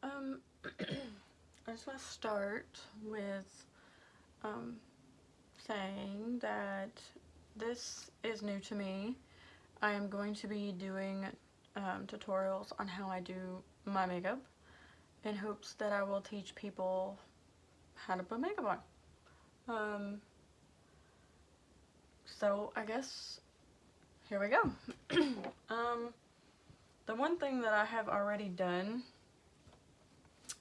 Um, I just want to start with um, saying that this is new to me. I am going to be doing tutorials on how I do my makeup in hopes that I will teach people how to put makeup on. So I guess here we go. um, the one thing that I have already done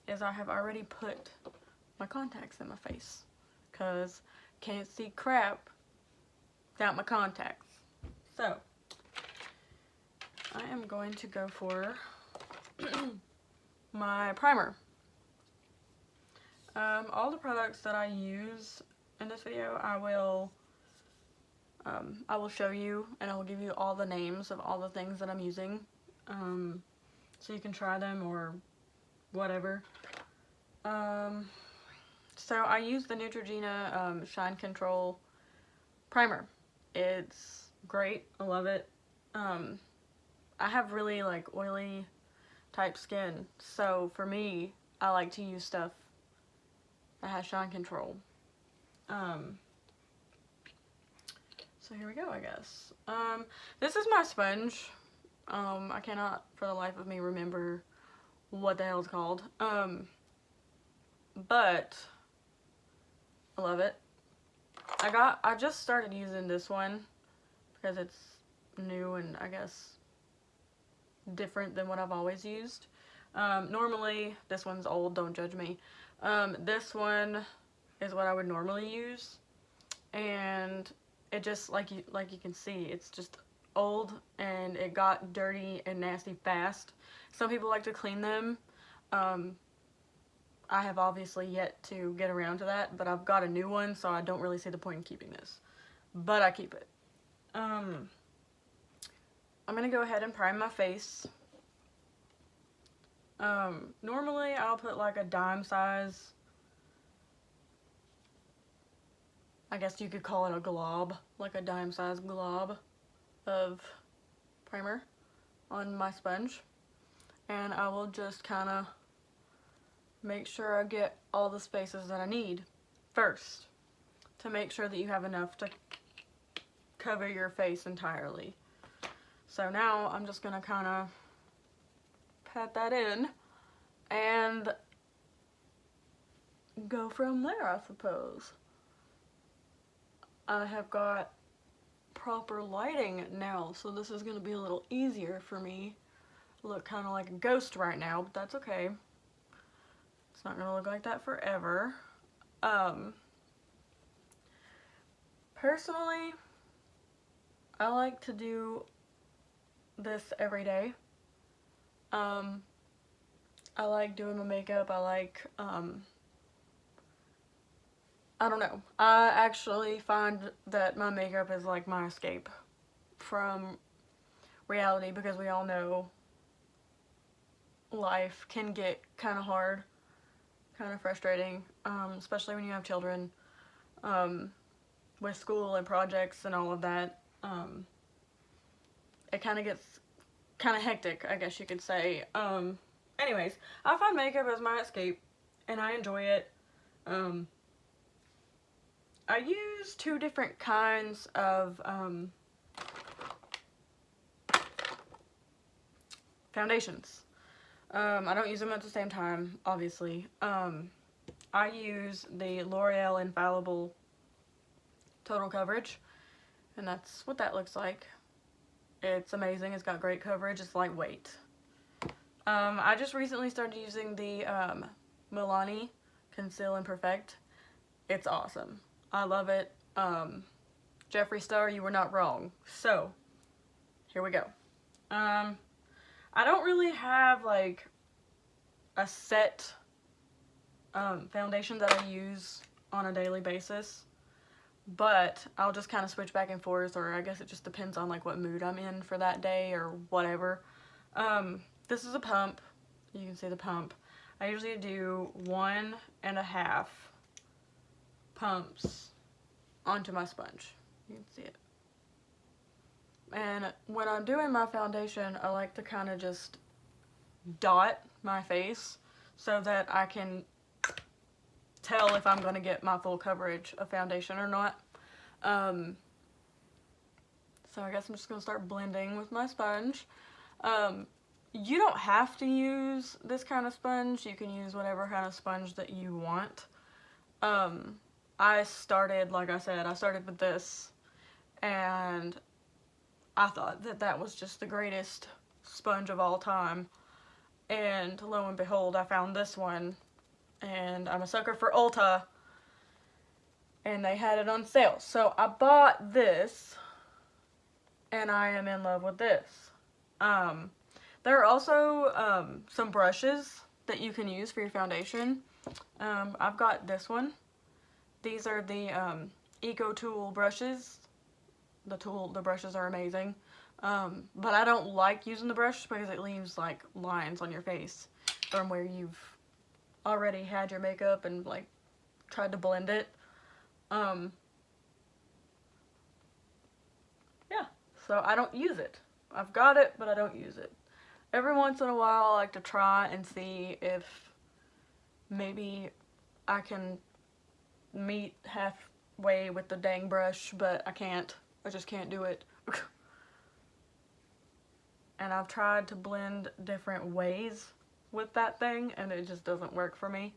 is I have already put my contacts in my face because can't see crap without my contacts. So I am going to go for my primer. All the products that I use in this video I will show you, and I will give you all the names of all the things that I'm using, so you can try them or whatever. So I use the Neutrogena Shine Control Primer. It's great. I love it. I have really like oily type skin, so for me, I like to use stuff that has shine control. So here we go, I guess. This is my sponge. I cannot for the life of me remember what the hell it's called. But I love it. I just started using this one because it's new and I guess different than what I've always used. Normally, this one's old, don't judge me. This one is what I would normally use, and it just, like you can see, it's just old and it got dirty and nasty fast. Some people like to clean them. I have obviously yet to get around to that, but I've got a new one, so I don't really see the point in keeping this. But I keep it. I'm gonna go ahead and prime my face. Normally I'll put like a dime size, I guess you could call it a glob, like a dime size glob of primer on my sponge. And I will just kind of make sure I get all the spaces that I need first to make sure that you have enough to cover your face entirely. So now I'm just going to kind of pat that in and go from there, I suppose. I have got proper lighting now, so this is going to be a little easier for me. I look kind of like a ghost right now, but that's okay. It's not going to look like that forever. Personally, I like to do this every day. I like doing my makeup. I like, I don't know. I actually find that my makeup is like my escape from reality, because we all know life can get kind of hard, kind of frustrating, especially when you have children, with school and projects and all of that. It kind of gets kind of hectic, I guess you could say. Anyways, I find makeup as my escape, and I enjoy it. I use two different kinds of foundations. I don't use them at the same time, obviously. I use the L'Oreal Infallible Total Coverage, and that's what that looks like. It's amazing. It's got great coverage. It's lightweight. I just recently started using the Milani Conceal and Perfect. It's awesome. I love it. Jeffree Star, you were not wrong. So, here we go. I don't really have like a set foundation that I use on a daily basis, but I'll just kind of switch back and forth, or I guess it just depends on like what mood I'm in for that day or whatever. This is a pump. You can see the pump. I usually do 1.5 pumps onto my sponge. You can see it. And when I'm doing my foundation, I like to kind of just dot my face so that I can tell if I'm going to get my full coverage of foundation or not. So I guess I'm just going to start blending with my sponge. You don't have to use this kind of sponge. You can use whatever kind of sponge that you want. I started, like I said, I started with this, and I thought that that was just the greatest sponge of all time. And lo and behold, I found this one, and I'm a sucker for Ulta, and they had it on sale. So I bought this, and I am in love with this. There are also some brushes that you can use for your foundation. I've got this one. These are the EcoTool brushes. The brushes are amazing. But I don't like using the brush because it leaves like lines on your face from where you've already had your makeup and like tried to blend it. Yeah, so I don't use it. I've got it, but I don't use it. Every once in a while I like to try and see if maybe I can meet halfway with the dang brush, but I can't. I just can't do it. And I've tried to blend different ways with that thing, and it just doesn't work for me.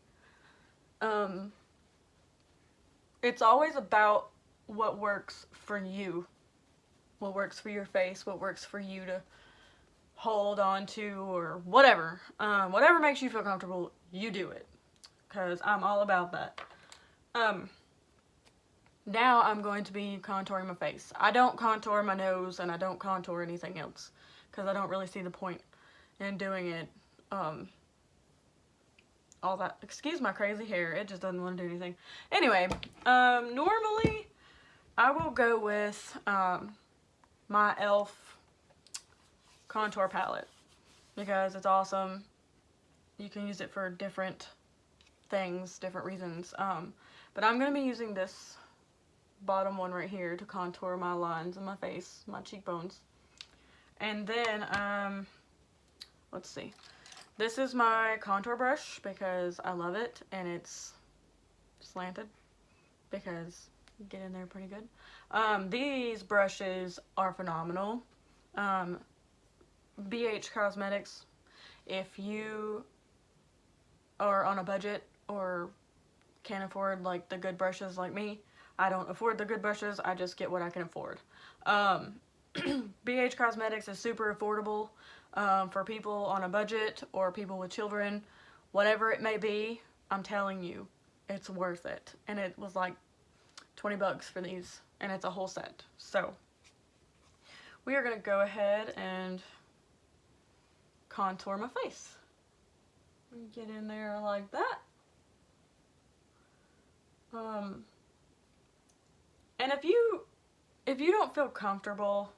It's always about what works for you. What works for your face, what works for you to hold on to, or whatever. Whatever makes you feel comfortable, you do it. Because I'm all about that. Now I'm going to be contouring my face. I don't contour my nose, and I don't contour anything else. Because I don't really see the point in doing it. All that. Excuse my crazy hair. It just doesn't want to do anything. Anyway, normally I will go with my e.l.f. contour palette. Because it's awesome. You can use it for different things, different reasons. But I'm going to be using this bottom one right here to contour my lines in my face, my cheekbones. And then, let's see. This is my contour brush because I love it, and it's slanted because you get in there pretty good. These brushes are phenomenal. BH Cosmetics, if you are on a budget or can't afford like the good brushes like me, I don't afford the good brushes, I just get what I can afford. BH Cosmetics is super affordable for people on a budget or people with children, whatever it may be. I'm telling you, it's worth it. And it was like 20 bucks for these, and it's a whole set. So we are going to go ahead and contour my face. Get in there like that. And if you don't feel comfortable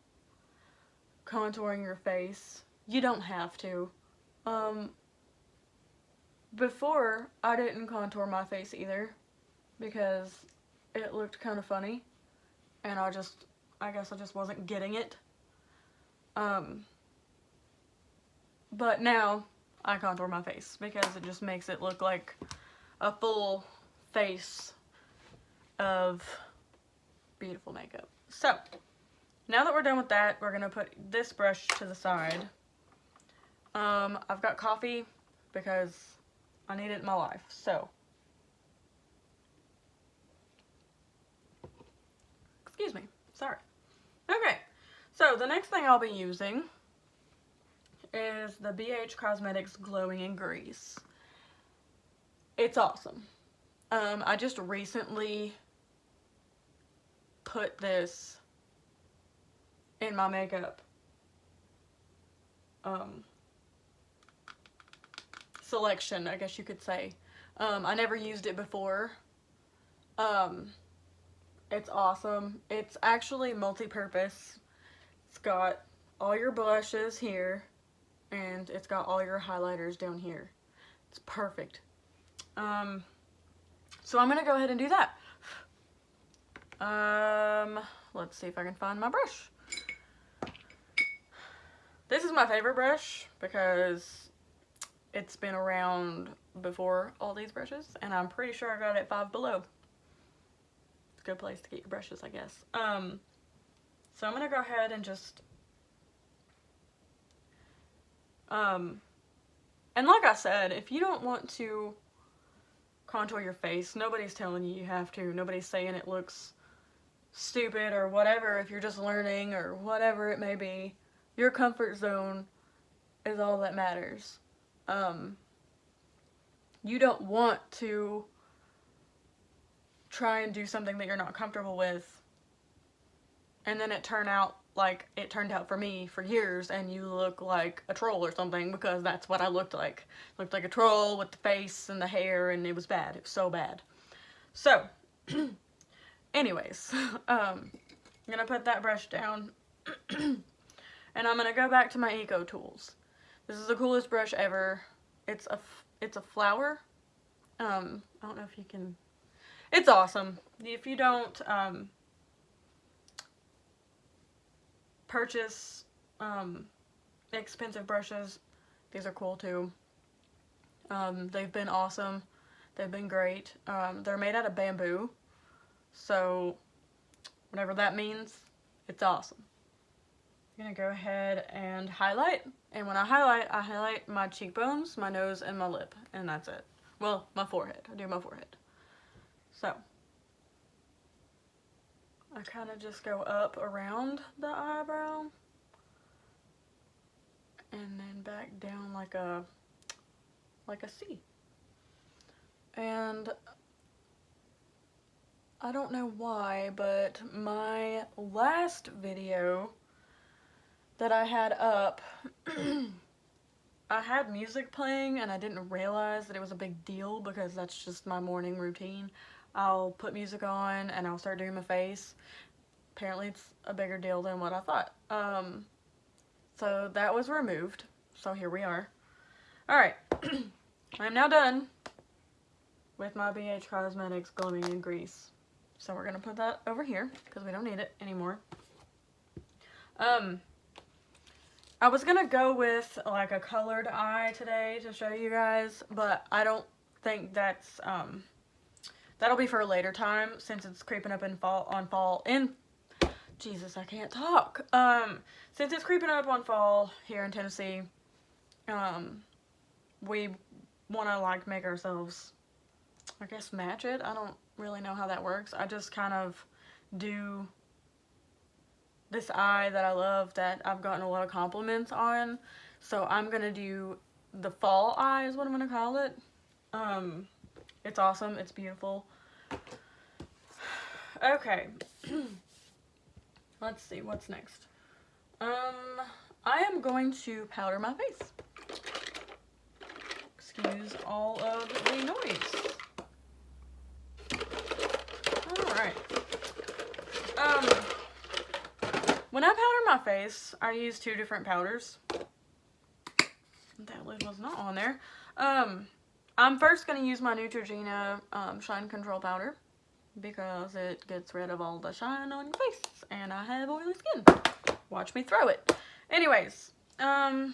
contouring your face, you don't have to. Before, I didn't contour my face either because it looked kind of funny, and I guess I just wasn't getting it. But now I contour my face because it just makes it look like a full face of beautiful makeup. So, now that we're done with that, we're going to put this brush to the side. I've got coffee because I need it in my life. So, excuse me. Sorry. Okay, so the next thing I'll be using is the BH Cosmetics Glowing in Grease. It's awesome. I just recently put this in my makeup selection, I guess you could say. I never used it before. It's awesome. It's actually multi-purpose. It's got all your blushes here, and it's got all your highlighters down here. It's perfect. So I'm gonna go ahead and do that. Let's see if I can find my brush. This is my favorite brush because it's been around before all these brushes, and I'm pretty sure I got it at Five Below. It's a good place to get your brushes, I guess. So I'm gonna go ahead and just, and like I said, if you don't want to contour your face, nobody's telling you have to. Nobody's saying it looks stupid or whatever. If you're just learning or whatever it may be, your comfort zone is all that matters. You don't want to try and do something that you're not comfortable with, and then it turned out like it turned out for me for years, and you look like a troll or something, because that's what I looked like. Looked like a troll with the face and the hair, and it was bad. It was so bad. So, anyways, I'm gonna put that brush down, and I'm gonna go back to my Eco Tools. This is the coolest brush ever. It's a flower. I don't know if you can. It's awesome. If you don't purchase expensive brushes, these are cool too. They've been awesome. They've been great. They're made out of bamboo, so whatever that means, it's awesome. I'm gonna go ahead and highlight, and when I highlight my cheekbones, my nose, and my lip, and that's it. Well, my forehead. I do my forehead. So I kind of just go up around the eyebrow and then back down like a C. And I don't know why, but my last video that I had up, I had music playing and I didn't realize that it was a big deal, because that's just my morning routine. I'll put music on and I'll start doing my face. Apparently it's a bigger deal than what I thought. So that was removed. So here we are. Alright. I'm now done with my BH Cosmetics Gloaming in Grease. So we're going to put that over here because we don't need it anymore. I was going to go with like a colored eye today to show you guys, but I don't think that's, that'll be for a later time, since it's creeping up in fall, Jesus, I can't talk. Since it's creeping up on fall here in Tennessee, we want to like make ourselves, I guess, match it. I don't really know how that works. I just kind of do this eye that I love, that I've gotten a lot of compliments on. So I'm going to do the fall eye is what I'm going to call it. It's awesome. It's beautiful. Okay. Let's see, what's next? I am going to powder my face. Excuse all of the noise. Alright. When I powder my face, I use two different powders. That lid was not on there. I'm first going to use my Neutrogena Shine Control Powder, because it gets rid of all the shine on your face, and I have oily skin. Watch me throw it. Anyways, and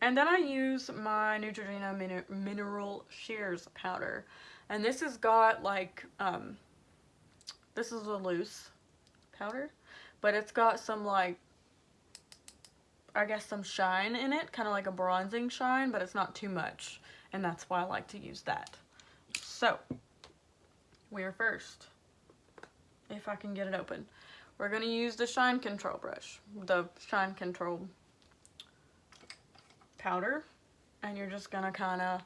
then I use my Neutrogena Mineral Shears Powder, and this has got like, this is a loose powder, but it's got some like, I guess some shine in it, kind of like a bronzing shine, but it's not too much, and that's why I like to use that. So, we're first, if I can get it open, we're going to use the Shine Control brush, the Shine Control powder, and you're just going to kind of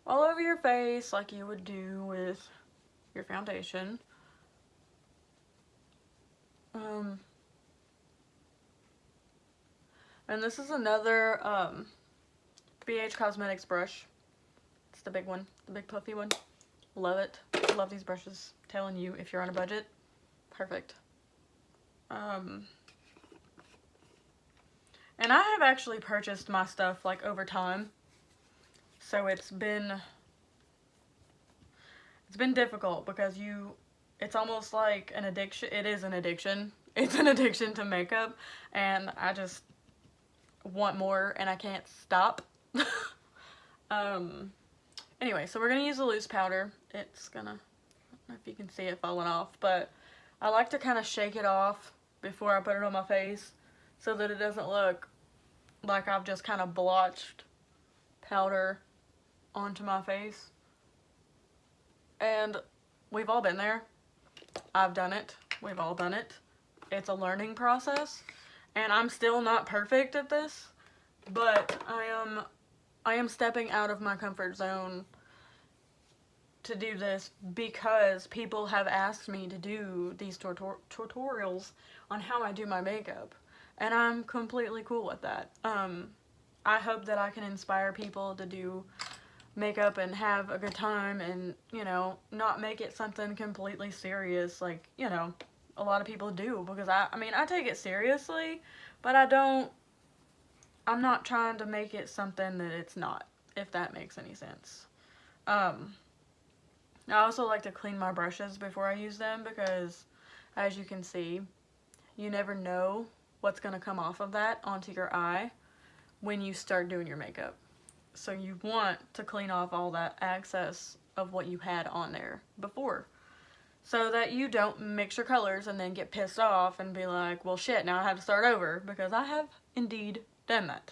all over your face like you would do with your foundation. And this is another BH Cosmetics brush. It's the big one, the big puffy one. Love it. Love these brushes. Telling you, if you're on a budget, perfect. And I have actually purchased my stuff like over time, so it's been difficult, because it's almost like an addiction. It is an addiction. It's an addiction to makeup, and I just want more and I can't stop. Anyway, so we're gonna use a loose powder. It's gonna, I don't know if you can see it falling off, but I like to kind of shake it off before I put it on my face so that it doesn't look like I've just kind of blotched powder onto my face. And we've all been there. I've done it. We've all done it. It's a learning process, and I'm still not perfect at this, but I am stepping out of my comfort zone to do this because people have asked me to do these tutorials on how I do my makeup, and I'm completely cool with that. I hope that I can inspire people to do makeup and have a good time and, you know, not make it something completely serious like, you know, a lot of people do, because I mean, I take it seriously, but I'm not trying to make it something that it's not, if that makes any sense. I also like to clean my brushes before I use them because, as you can see, you never know what's going to come off of that onto your eye when you start doing your makeup. So you want to clean off all that excess of what you had on there before, so that you don't mix your colors and then get pissed off and be like, well shit, now I have to start over, because I have indeed done that.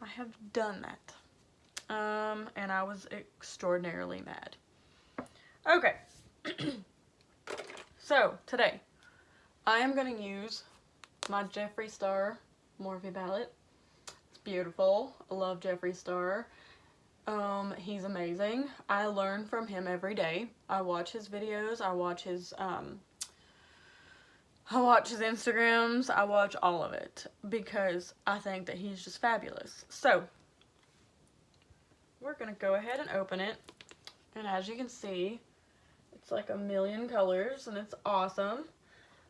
I have done that. And I was extraordinarily mad. Okay. So, today, I am going to use my Jeffree Star Morphe palette. It's beautiful. I love Jeffree Star. He's amazing. I learn from him every day. I watch his videos. I watch his Instagrams. I watch all of it because I think that he's just fabulous. So, we're going to go ahead and open it. And as you can see, it's like a million colors and it's awesome.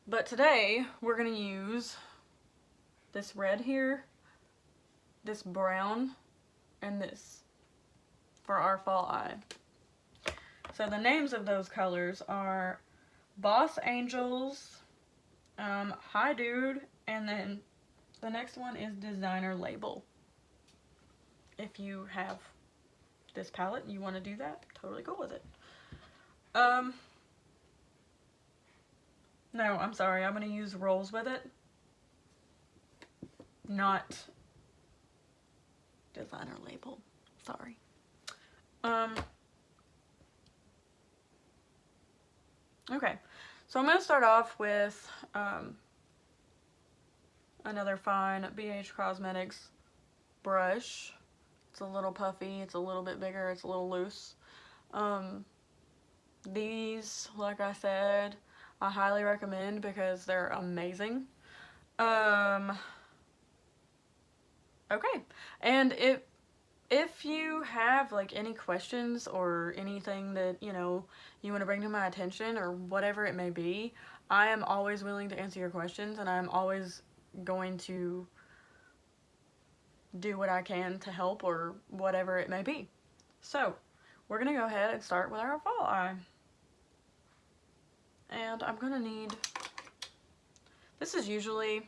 But today, we're going to use this red here, this brown, and this for our fall eye. So the names of those colors are Boss Angels, Hi Dude, and then the next one is Designer Label. If you have this palette and you want to do that, totally cool with it. No, I'm sorry, I'm going to use rolls with it, not Designer Label. Sorry. Okay, so I'm going to start off with another fine BH Cosmetics brush. It's a little puffy, it's a little bit bigger, it's a little loose. These, like I said, I highly recommend because they're amazing. Okay, and if you have like any questions or anything that, you know, you want to bring to my attention or whatever it may be, I am always willing to answer your questions, and I'm always going to do what I can to help or whatever it may be. So, we're going to go ahead and start with our fall eye. And I'm going to need, this is usually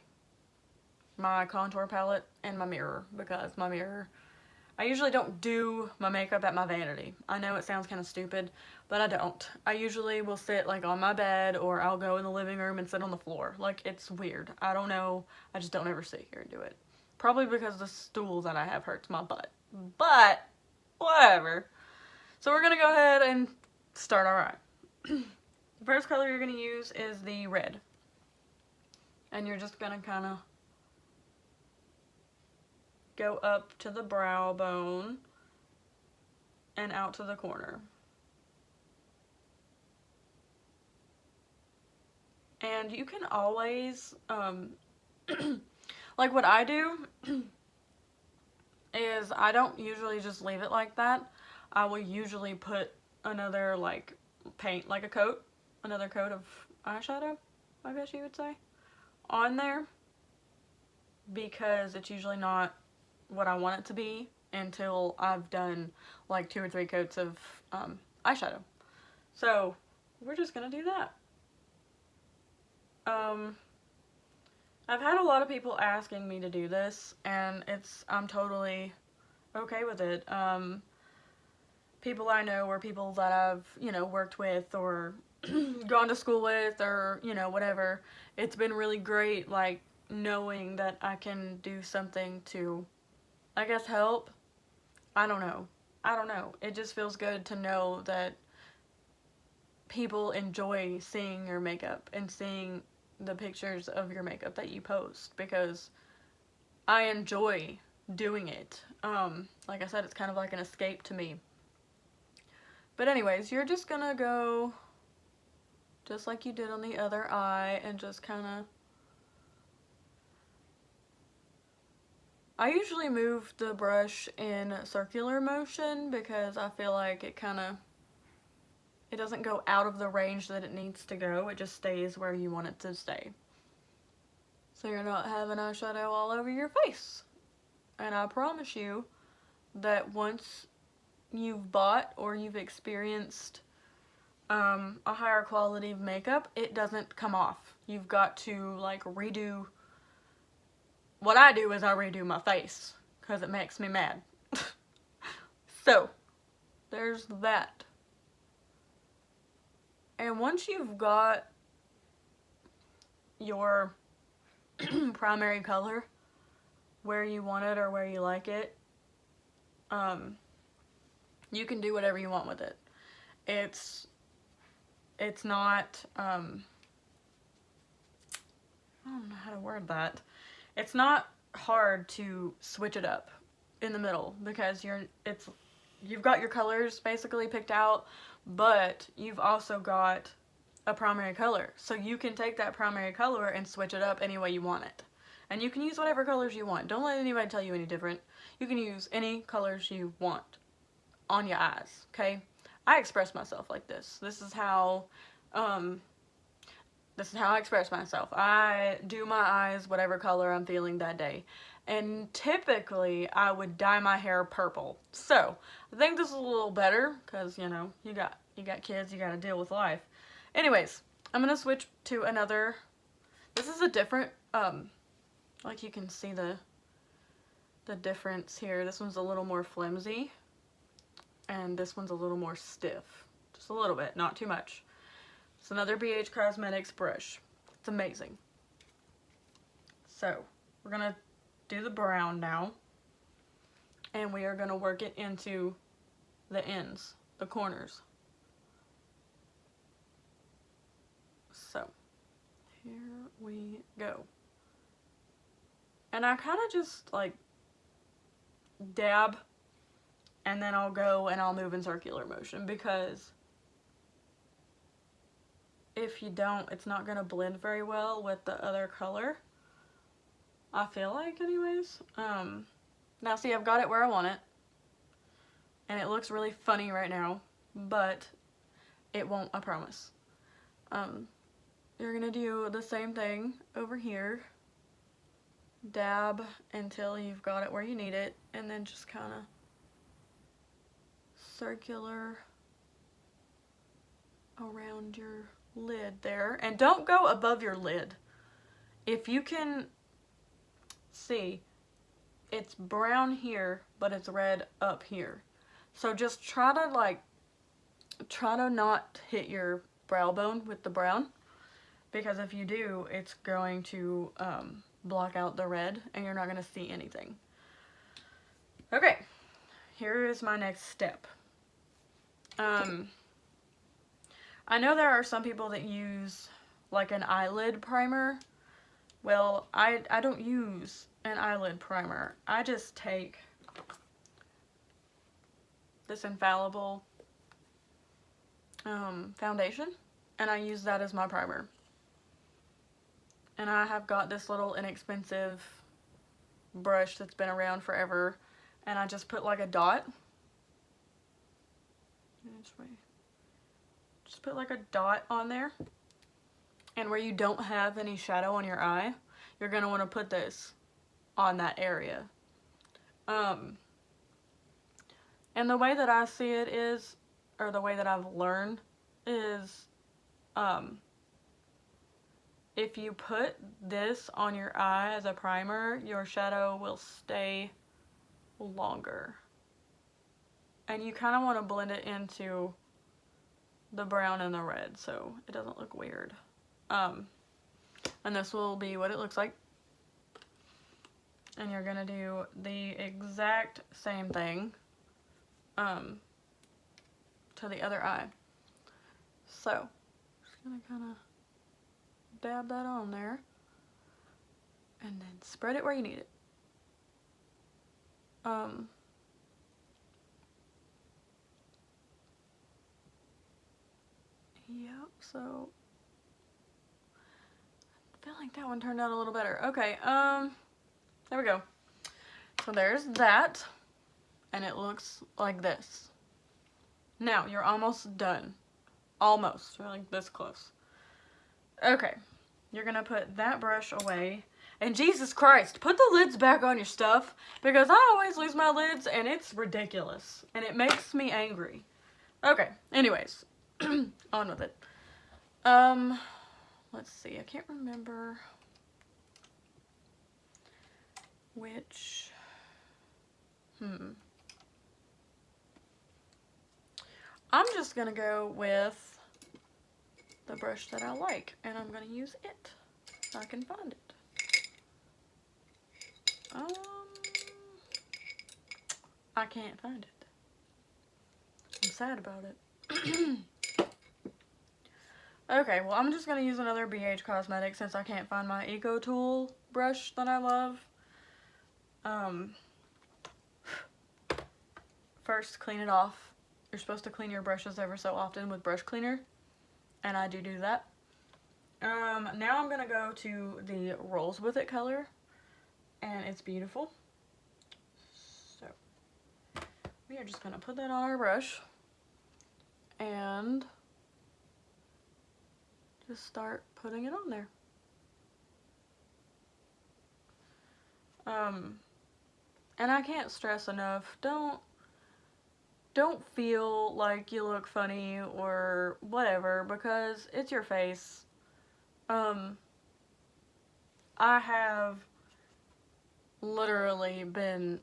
my contour palette and my mirror, because my mirror, I usually don't do my makeup at my vanity. I know it sounds kind of stupid, but I don't. I usually will sit like on my bed, or I'll go in the living room and sit on the floor. Like, it's weird. I don't know. I just don't ever sit here and do it. Probably because the stool that I have hurts my butt. But, whatever. So we're going to go ahead and start our eye. The first color you're going to use is the red. And you're just going to kind of go up to the brow bone and out to the corner. And you can always, like what I do is I don't usually just leave it like that. I will usually put another like paint, like a coat, another coat of eyeshadow, I guess you would say, on there, because it's usually not what I want it to be until I've done like 2 or 3 coats of eyeshadow. So we're just gonna do that. I've had a lot of people asking me to do this, and I'm totally okay with it. People I know or people that I've, you know, worked with or gone to school with or, you know, whatever, it's been really great, like, knowing that I can do something to, I guess, help. I don't know. I don't know. It just feels good to know that people enjoy seeing your makeup and seeing the pictures of your makeup that you post, because I enjoy doing it. Like I said, it's kind of like an escape to me. But anyways, you're just gonna go just like you did on the other eye and just kind of... I usually move the brush in circular motion because I feel like it doesn't go out of the range that it needs to go. It just stays where you want it to stay. So you're not having eyeshadow all over your face. And I promise you that once you've bought or you've experienced a higher quality of makeup, it doesn't come off. You've got to, like, redo... What I do is I redo my face because it makes me mad. So, there's that. And once you've got your primary color where you want it or where you like it, you can do whatever you want with it. It's not, I don't know how to word that. It's not hard to switch it up in the middle because you've got your colors basically picked out, but you've also got a primary color. So you can take that primary color and switch it up any way you want it. And you can use whatever colors you want. Don't let anybody tell you any different. You can use any colors you want on your eyes, okay? I express myself like this. This is how I express myself. I do my eyes whatever color I'm feeling that day. And typically, I would dye my hair purple. So, I think this is a little better, because, you know, you got kids, you gotta deal with life. Anyways, I'm gonna switch to another. This is a different, like you can see the difference here. This one's a little more flimsy, and this one's a little more stiff. Just a little bit, not too much. It's another BH Cosmetics brush. It's amazing. So, we're going to do the brown now. And we are going to work it into the ends, the corners. So, here we go. And I kind of just, like, dab, and then I'll go and I'll move in circular motion, because if you don't, it's not going to blend very well with the other color. I feel like, anyways. Now, see, I've got it where I want it. And it looks really funny right now. But it won't, I promise. You're going to do the same thing over here. Dab until you've got it where you need it. And then just kind of circular around your lid there. And don't go above your lid. If you can see, it's brown here, but it's red up here. So just try to not hit your brow bone with the brown, because if you do, it's going to block out the red and you're not going to see anything. Okay, here is my next step. I know there are some people that use like an eyelid primer. Well, I don't use an eyelid primer. I just take this Infallible foundation, and I use that as my primer. And I have got this little inexpensive brush that's been around forever, and I just put like a dot. Just put like a dot on there. And where you don't have any shadow on your eye, you're going to want to put this on that area. And the way that I see it is, or the way that I've learned is, if you put this on your eye as a primer, your shadow will stay longer. And you kind of want to blend it into the brown and the red so it doesn't look weird. And this will be what it looks like. And you're going to do the exact same thing to the other eye. So, just going to kind of dab that on there. And then spread it where you need it. Yep, so I feel like that one turned out a little better. Okay, there we go. So there's that, and it looks like this. Now, you're almost done. Almost. You're like this close. Okay, you're gonna put that brush away. And Jesus Christ, put the lids back on your stuff, because I always lose my lids, and it's ridiculous. And it makes me angry. Okay, anyways, on with it. Let's see, I can't remember which, I'm just gonna go with the brush that I like, and I'm gonna use it, if I can find it. I can't find it. I'm sad about it. Okay, well, I'm just going to use another BH Cosmetics since I can't find my Eco Tool brush that I love. First, clean it off. You're supposed to clean your brushes ever so often with brush cleaner, and I do that. Now I'm going to go to the Rolls With It color, and it's beautiful. So, we are just going to put that on our brush, and just start putting it on there. And I can't stress enough, don't feel like you look funny or whatever, because it's your face. I have literally been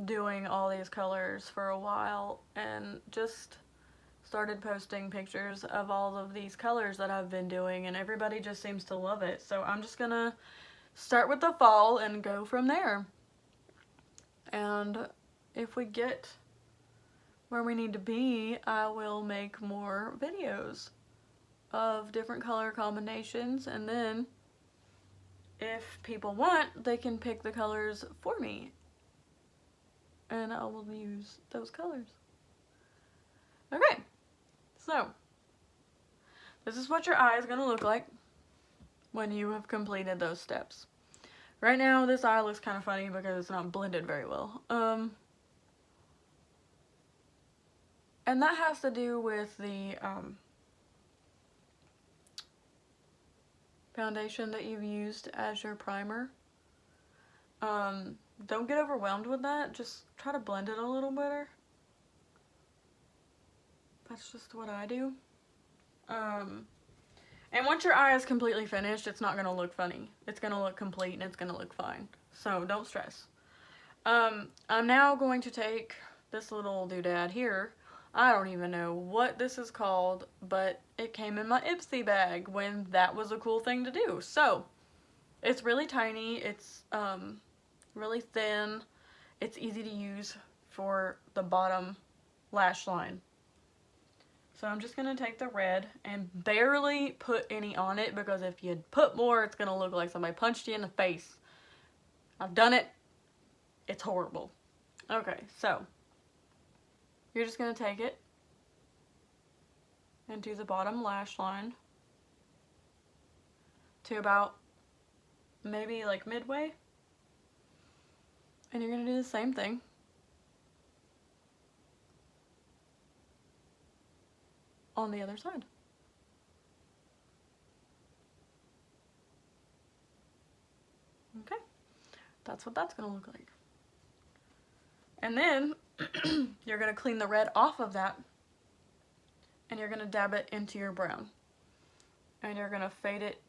doing all these colors for a while and just started posting pictures of all of these colors that I've been doing, and everybody just seems to love it. So I'm just gonna start with the fall and go from there. And if we get where we need to be, I will make more videos of different color combinations, and then if people want, they can pick the colors for me, and I will use those colors. Okay, so this is what your eye is going to look like when you have completed those steps. Right now, this eye looks kind of funny because it's not blended very well. And that has to do with the foundation that you've used as your primer. Don't get overwhelmed with that. Just try to blend it a little better. That's just what I do. And once your eye is completely finished, it's not going to look funny. It's going to look complete and it's going to look fine. So don't stress. I'm now going to take this little doodad here. I don't even know what this is called, but it came in my Ipsy bag when that was a cool thing to do. So, it's really tiny, it's really thin, it's easy to use for the bottom lash line. So I'm just going to take the red and barely put any on it, because if you put more, it's going to look like somebody punched you in the face. I've done it. It's horrible. Okay, so you're just going to take it and do the bottom lash line to about maybe like midway. And you're going to do the same thing. On the other side. Okay, that's what that's going to look like. And then you're going to clean the red off of that, and you're going to dab it into your brown. And you're going to fade it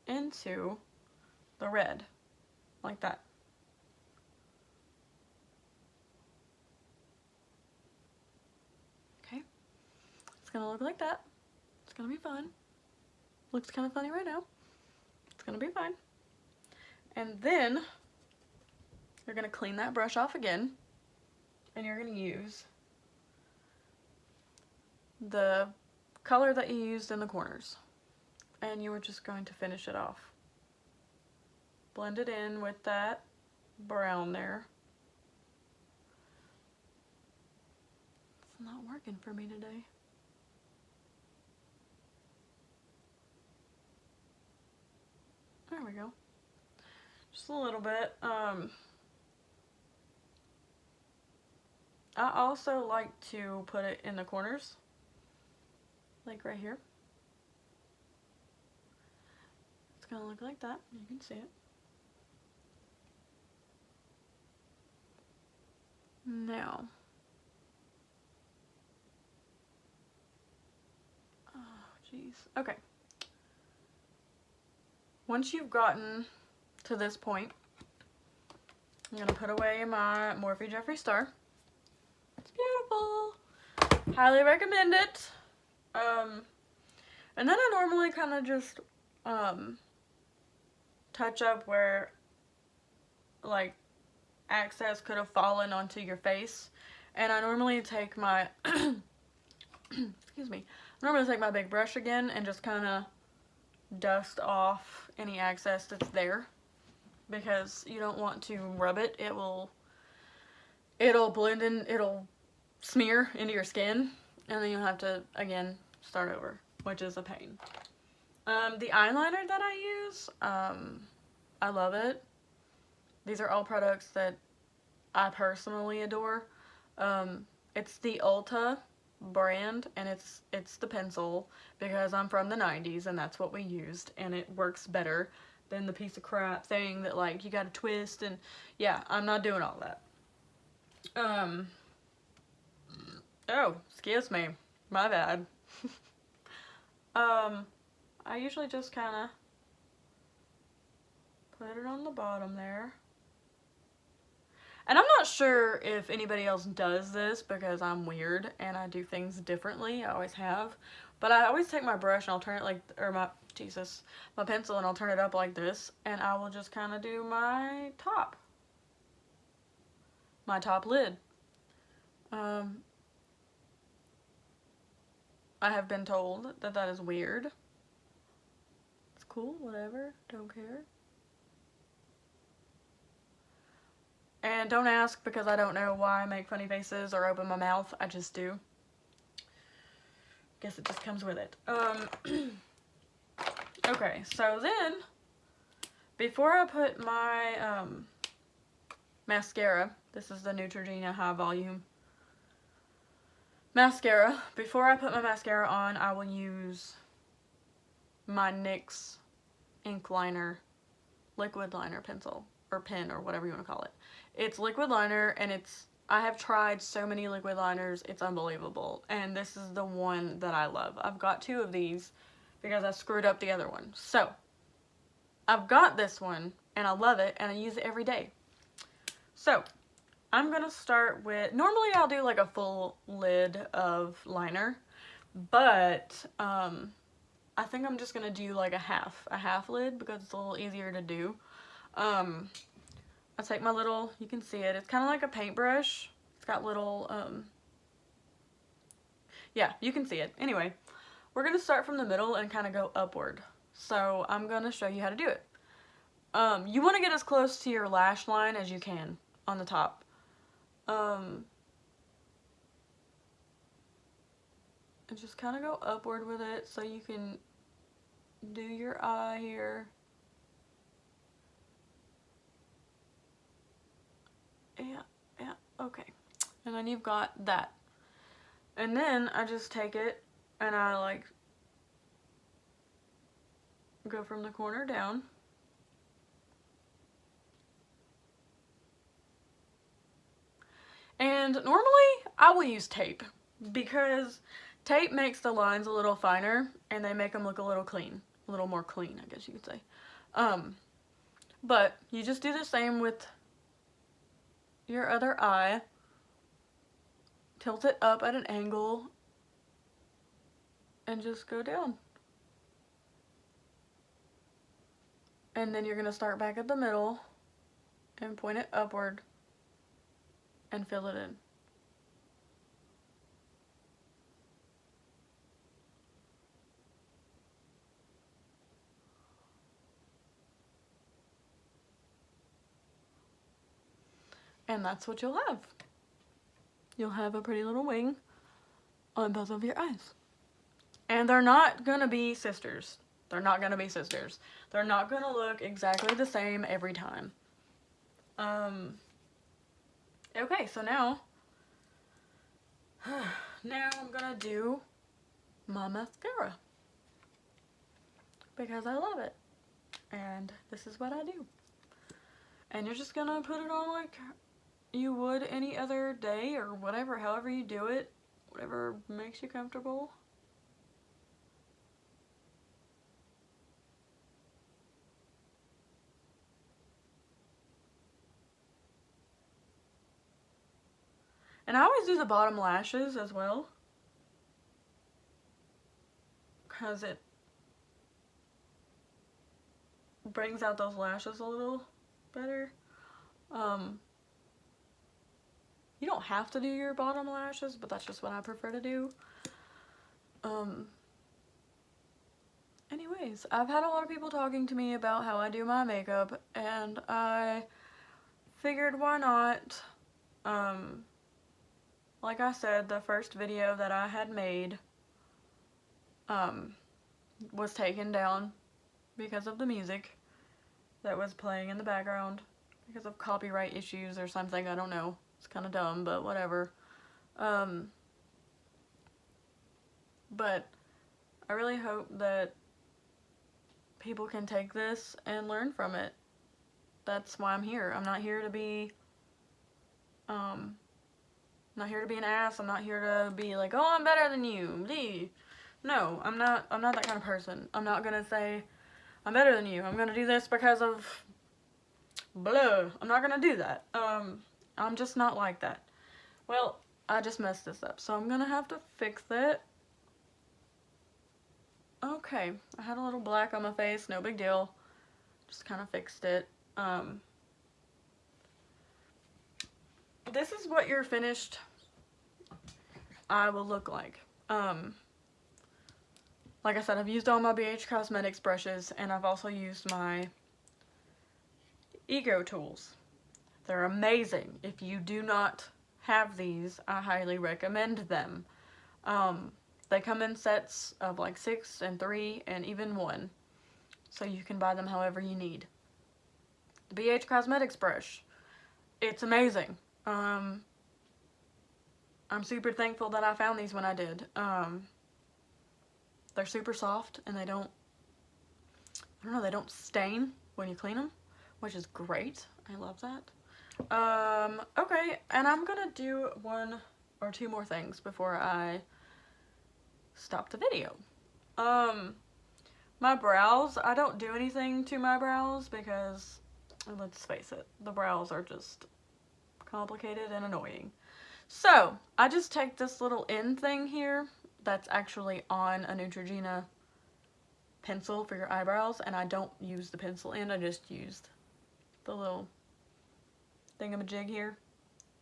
into the red, like that. It's gonna look like that. It's gonna be fun. Looks kind of funny right now. It's gonna be fine. And then you're gonna clean that brush off again, and you're gonna use the color that you used in the corners, and you were just going to finish it off. Blend it in with that brown there. It's not working for me today. There we go. Just a little bit. I also like to put it in the corners, like right here. It's gonna look like that. You can see it. Now, oh jeez. Okay. Once you've gotten to this point, I'm gonna put away my Morphe Jeffree Star. It's beautiful. Highly recommend it. And then I normally kind of just touch up where like excess could have fallen onto your face. And I normally take my excuse me. I normally take my big brush again and just kind of dust off any excess that's there, because you don't want to rub it. It'll blend in, it'll smear into your skin, and then you'll have to again start over, which is a pain. The eyeliner that I use, I love it. These are all products that I personally adore. It's the Ulta brand, and it's the pencil, because I'm from the 90s and that's what we used, and it works better than the piece of crap thing that like you gotta twist, and yeah, I'm not doing all that. Oh, excuse me, my bad. I usually just kind of put it on the bottom there. And I'm not sure if anybody else does this, because I'm weird and I do things differently. I always have. But I always take my brush and I'll turn it like, or my pencil, and I'll turn it up like this, and I will just kind of do my top lid. I have been told that that is weird. It's cool, whatever, don't care. And don't ask, because I don't know why I make funny faces or open my mouth. I just do. Guess it just comes with it. Okay, so then, before I put my mascara, this is the Neutrogena High Volume mascara. Before I put my mascara on, I will use my NYX ink liner, liquid liner pencil, or pen, or whatever you want to call it. It's liquid liner, and I have tried so many liquid liners, it's unbelievable. And this is the one that I love. I've got 2 of these because I screwed up the other one. So, I've got this one, and I love it, and I use it every day. So, I'm going to start with, normally I'll do like a full lid of liner, but I think I'm just going to do like a half lid, because it's a little easier to do. I take my little, you can see it, it's kind of like a paintbrush. It's got little, yeah, you can see it. Anyway, we're going to start from the middle and kind of go upward. So I'm going to show you how to do it. You want to get as close to your lash line as you can on the top. And just kind of go upward with it so you can do your eye here. Yeah, okay. And then you've got that. And then I just take it and I like go from the corner down. And normally I will use tape, because tape makes the lines a little finer and they make them look a little clean. A little more clean, I guess you could say. But you just do the same with your other eye. Tilt it up at an angle and just go down. And then you're going to start back at the middle and point it upward and fill it in. And that's what you'll have. You'll have a pretty little wing on both of your eyes. And they're not gonna be sisters. They're not gonna be sisters. They're not gonna look exactly the same every time. Okay, so now I'm gonna do my mascara. Because I love it. And this is what I do. And you're just gonna put it on like you would any other day or whatever, however you do it, whatever makes you comfortable. And I always do the bottom lashes as well, because it brings out those lashes a little better. You don't have to do your bottom lashes, but that's just what I prefer to do. Anyways, I've had a lot of people talking to me about how I do my makeup, and I figured why not. Like I said, the first video that I had made was taken down because of the music that was playing in the background, because of copyright issues or something, I don't know. It's kind of dumb, but whatever. But I really hope that people can take this and learn from it. That's why I'm here. I'm not here to be, I'm not here to be an ass. I'm not here to be like, oh, I'm better than you. No, I'm not that kind of person. I'm not gonna say, I'm better than you. I'm gonna do this because of blah. I'm not gonna do that. I'm just not like that. Well, I just messed this up, so I'm gonna have to fix it. Okay, I had a little black on my face, no big deal. Just kind of fixed it. This is what your finished eye will look like. Like I said, I've used all my BH Cosmetics brushes, and I've also used my Ego tools. They're amazing. If you do not have these, I highly recommend them. They come in sets of like 6 and 3 and even 1. So you can buy them however you need. The BH Cosmetics brush. It's amazing. I'm super thankful that I found these when I did. They're super soft and they don't stain when you clean them, which is great. I love that. Okay, and I'm gonna do 1 or 2 more things before I stop the video. My brows, I don't do anything to my brows because, let's face it, the brows are just complicated and annoying. So, I just take this little end thing here that's actually on a Neutrogena pencil for your eyebrows, and I don't use the pencil end, I just used the little thingamajig here.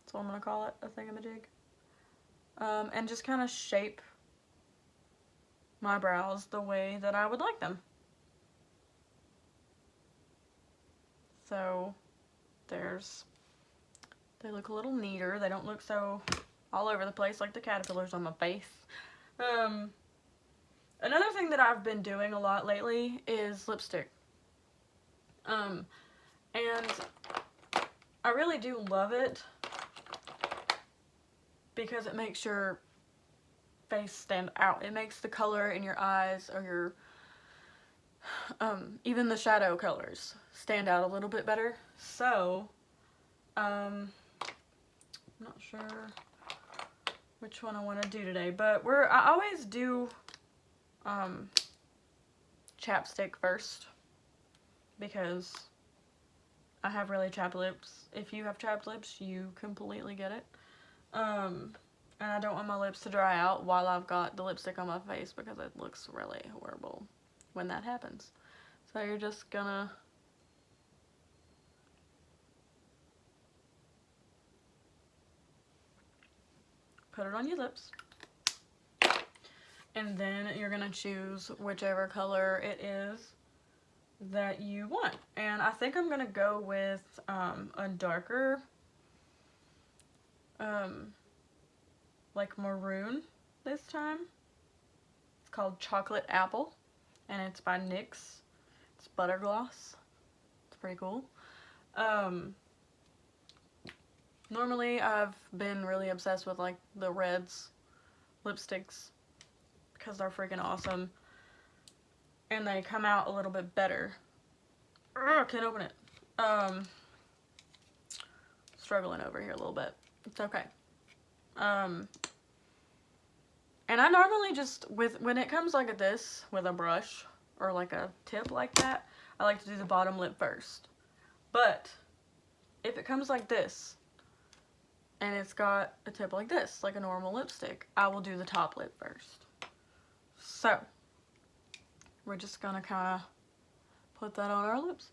That's what I'm gonna call it, a thingamajig. And just kind of shape my brows the way that I would like them. So they look a little neater. They don't look so all over the place like the caterpillars on my face. Another thing that I've been doing a lot lately is lipstick. And I really do love it because it makes your face stand out. It makes the color in your eyes or your even the shadow colors stand out a little bit better. So I'm not sure which one I want to do today, but I always do chapstick first because I have really chapped lips. If you have chapped lips, you completely get it. And I don't want my lips to dry out while I've got the lipstick on my face because it looks really horrible when that happens. So you're just gonna put it on your lips. And then you're gonna choose whichever color it is that you want. And I think I'm gonna go with a darker like maroon this time. It's called Chocolate Apple and it's by NYX. It's butter gloss. It's pretty cool. Normally I've been really obsessed with like the reds lipsticks because they're freaking awesome and they come out a little bit better. I can't open it. Struggling over here a little bit. It's okay. And I normally just, when it comes like this, with a brush, or like a tip like that, I like to do the bottom lip first. But, if it comes like this, and it's got a tip like this, like a normal lipstick, I will do the top lip first. So, we're just gonna kinda put that on our lips.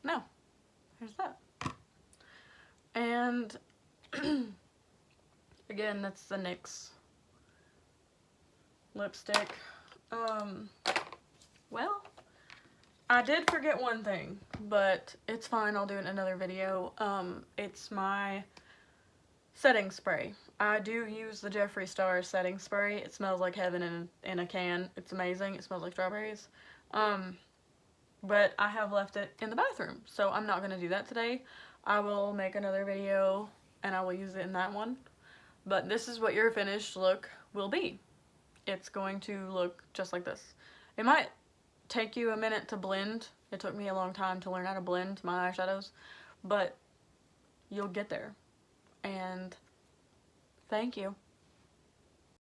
No, here's that. And again, that's the NYX lipstick. Well, I did forget one thing, but it's fine, I'll do it in another video. It's my setting spray. I do use the Jeffree Star setting spray. It smells like heaven in a can. It's amazing. It smells like strawberries. But I have left it in the bathroom, so I'm not going to do that today. I will make another video and I will use it in that one. But this is what your finished look will be. It's going to look just like this. It might take you a minute to blend. It took me a long time to learn how to blend my eyeshadows, but you'll get there. And thank you.